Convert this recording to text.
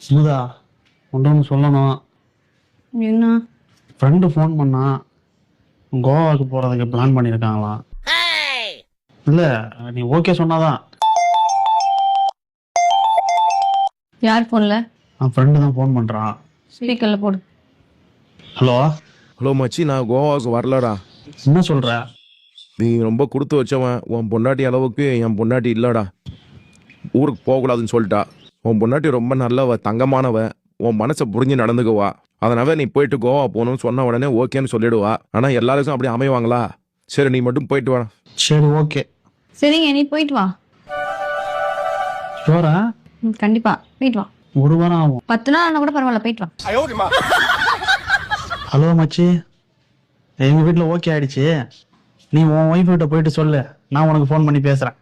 சுமுதா ஒன்று சொல்லணும். என்ன? ஃப்ரெண்டு ஃபோன் பண்ணா கோவாவுக்கு போகிறதுக்கு பிளான் பண்ணியிருக்காங்களாம். இல்லை நீ ஓகே சொன்னாதான். யார் போன்ல? என் ஃப்ரெண்டு தான் ஃபோன் பண்ணுறான். ஸ்பீக்கர்ல போடு. ஹலோ ஹலோ மச்சி, நான் கோவாவுக்கு வரலடா. என்ன சொல்கிற? நீ ரொம்ப கொடுத்து வச்சவன். உன் பொண்டாட்டி அளவுக்கு என் பொண்டாட்டி இல்லைடா. ஊருக்கு போகக்கூடாதுன்னு சொல்லிட்டா. உன் பொண்டாட்டி ரொம்ப நல்லவ, தங்கமானவ, உன் மனசை புரிஞ்சு நடந்துக்குவா. அதனால நீ போயிட்டு கோவா போகணும்னு சொன்ன உடனே ஓகேன்னு சொல்லிடுவா. ஆனால் எல்லாருக்கும் அப்படி அமைவாங்களா? சரி, நீ மட்டும் போயிட்டு வா. சரி ஓகே. சரிங்க, நீ போயிட்டு வா. ஷோரா? கண்டிப்பா போயிட்டு வா. ஒரு வாரம் ஆகும். 10 நாள் ஆனா கூட பரவாயில்ல, போயிட்டு வா. ஹலோ மச்சி, எங்கள் வீட்டில் ஓகே ஆயிடுச்சு. நீ உன் ஒய்ஃப் கிட்ட போயிட்டு சொல்லு, நான் உனக்கு ஃபோன் பண்ணி பேசுகிறேன்.